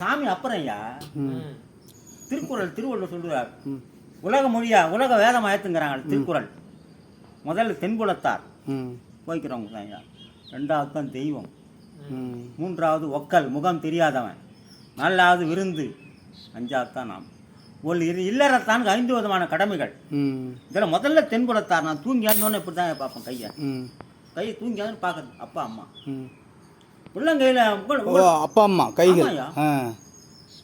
சாமி அப்புறம் ஐயா திருக்குறள் திருவள்ளுவர் சொல்லுவார், உலக மொழியா உலக வேதம் ஏற்றுங்கிறாங்க திருக்குறள். முதல்ல தென்புலத்தார் போய்க்கிறவங்க தான் ஐயா, ரெண்டாவது தான் தெய்வம், மூன்றாவது ஒக்கல் முகம் தெரியாதவன், நாலாவது விருந்து, அஞ்சாவது தான் நாம். ஒரு இல்லறத்தானுக்கு 5 விதமான கடமைகள். இதில் முதல்ல தென்புலத்தார். நான் தூங்கி ஆந்தோன்னு இப்படி தான் பார்ப்பேன், கையை தூங்கி ஆந்து பார்க்குறது அப்பா அம்மா பிள்ளைங்கையில் அப்பா அம்மா கைகள்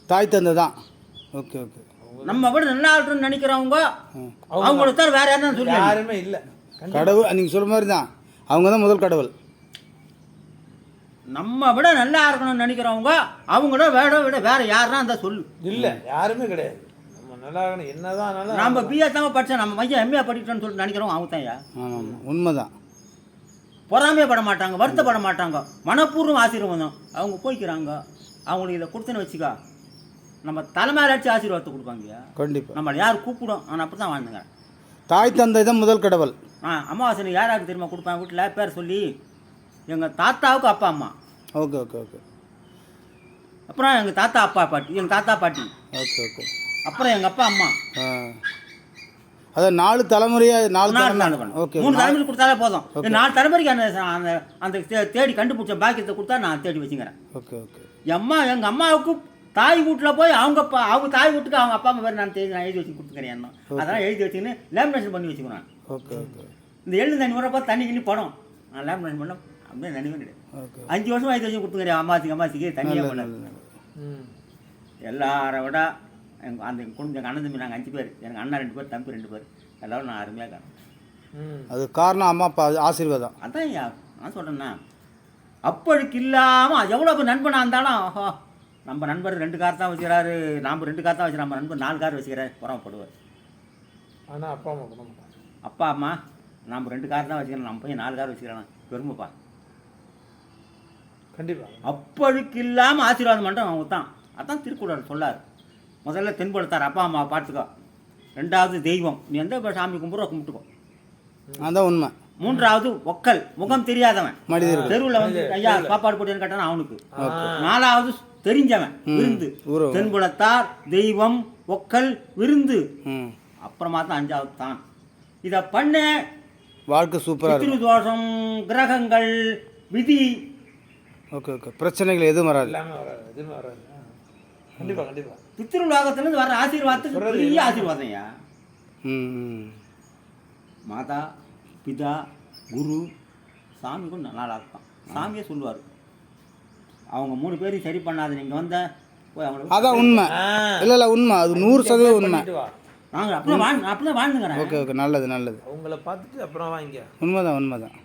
தாய் தந்தை தான். Okay okay. நம்ம விட நல்லா இருக்குன்னு நினைக்கிறவங்க அவங்களுக்கு தான் வேற யாரும் சொல்லி யாருமே இல்லை. கடவுள் நீங்கள் சொல்ற மாதிரி தான், அவங்க தான் முதல் கடவுள். நம்ம விட நல்லா இருக்கணும்னு நினைக்கிறவங்க அவங்கள விட வேற யாருன்னா அந்த சொல்லு இல்லை, யாருமே கிடையாது. நம்ம நல்லா இருக்கணும் என்னதான் நம்ம பிஏ தாங்க படித்தோம், நம்ம மையம் எம்ஏ படிக்கிறோன்னு சொல்லிட்டு நினைக்கிறோம் அவங்க தான் ஐயா. ஆமாம் உண்மைதான். பொறாமையே பட மாட்டாங்க, வருத்தப்பட மாட்டாங்க, மனப்பூர்வம் ஆசீர்வாதம். அவங்க போய்க்கிறாங்க, அவங்களுக்கு இதை கொடுத்துன்னு வச்சுக்கா நம்ம தலைமையில அடிச்சு ஆசீர்வாதத்தை கொடுப்பாங்க. கண்டிப்பாக நம்மளை யார் கூப்பிடும், நான் அப்படி தான் வாழ்ந்துங்க. தாய் தந்தை தான் முதல் கடவுள். அமாவாசை யாராருக்கு தெரியுமா கொடுப்பேன் வீட்டில் பேர் சொல்லி, எங்கள் தாத்தாவுக்கு அப்பா அம்மா. Okay okay okay. அப்புறம் எங்கள் தாத்தா அப்பா பாட்டி, எங்கள் தாத்தா பாட்டி. Okay okay. அப்புறம் எங்கள் அப்பா அம்மா. அதான் 4 தலைமுறையாக 4 தலைமுறை. ஓகே, 3 தலைமுறை கொடுத்தாலே போதும். 4 தலைமுறைக்கு அந்த அந்த தேடி கண்டுபிடிச்ச பாக்கியத்தை கொடுத்தா நான் தேடி வச்சுக்கிறேன். Okay okay. எங்கள் அம்மாவுக்கு தாய் வீட்டில் போய் அவங்க தாய் வீட்டுக்கு அவங்க அப்பா அம்மா பேர் நான் எழுதி வச்சு கொடுத்துக்கிறேன். என்ன அதெல்லாம் எழுதி வச்சுக்கின்னு லேமினேஷன் பண்ணி வச்சுக்கிறேன். Okay okay. இந்த எழுந்து தண்ணி முறை பார்த்து தண்ணி கிண்ணி படம் நான் லேமினேஷன் பண்ண அப்படியே நினைவே கிடையாது. 5 வருஷம் எழுதி வச்சு கொடுத்துக்கிறேன். அம்மாசிக்கு தண்ணியாக பண்ண. எல்லாரை விட அந்த குடும்பம் எங்கள் அண்ணன் தம்பி நாங்கள் 5 பேர், எனக்கு அண்ணா 2 பேர், தம்பி 2 பேர், எல்லோரும் நான் அருமையாக காரணம். அது காரணம் அம்மா அப்பா ஆசீர்வாதம். அதான் ஐயா நான் சொல்கிறேன்னா, அப்பழுக்கு இல்லாமல் எவ்வளோ நண்பனாக இருந்தாலும் நம்ம நண்பர் 2 கார் தான் வச்சுக்கிறாரு, நாம் 2 கார் தான் வச்சுக்கிறோம், நம்ம நண்பர் 4 கார் வச்சுக்கிறாரு, புறப்படுவார். ஆனால் அப்பா அம்மா பண்ண மாட்டாங்க. அப்பா அம்மா நம்ம 2 கார் தான் வச்சுக்கிறோம், நம்ம பையன் 4 கார் வச்சுக்கிறான், பெருமைப்பா. கண்டிப்பாக அப்பழுக்கு இல்லாமல் ஆசீர்வாதம் பண்ணுறோம் அவங்க தான். அதான் திருக்குறள் சொல்லார். முதல்ல தென்படுத்தார் அப்பா அம்மா பார்த்துக்கோ, 2வது தெய்வம், நீ எந்த சாமி கும்பிட்டுக்கோ, அதான் உண்மை. 3வது ஒக்கல் முகம் தெரியாதவன், மனிதர்கள் தெருவில் வந்து ஐயா சாப்பாடு போட்டேன்னு கேட்டானா அவனுக்கு. 4வது தெரிஞ்சவன், விருந்து. தென்புலத்தார், தெய்வம், ஒக்கல், விருந்து. அப்புறமா தான் 5வது தான். இதை பண்ண வாழ்க்கை சூப்பராக பித்ரு தோஷம், கிரகங்கள், விதி. Okay okay. பிரச்சனைகள் எதுவும் வராது, எல்லாமே வராது, எதுவுமே வராது. கண்டிப்பாக கண்டிப்பாக. பித்ருலோகத்திலேருந்து வர ஆசீர்வாதத்துக்கு பெரிய ஆசீர்வாதம் ஐயா. மாதா பிதா குரு சாமிக்கும் நல்லா இருக்கும். சாமியே சொல்லுவார், அவங்க 3 பேரையும் சரி பண்ணாது நீங்கள் வந்த போய் அவங்களுக்கு. அதான் உண்மை. இல்லை உண்மை, அது 100% உண்மை. நாங்கள் அப்படிதான் வாழ்ந்துங்கிறேன். Okay okay. நல்லது நல்லது. அவங்கள பார்த்துட்டு அப்புறம் வாங்க. உண்மைதான் உண்மைதான்.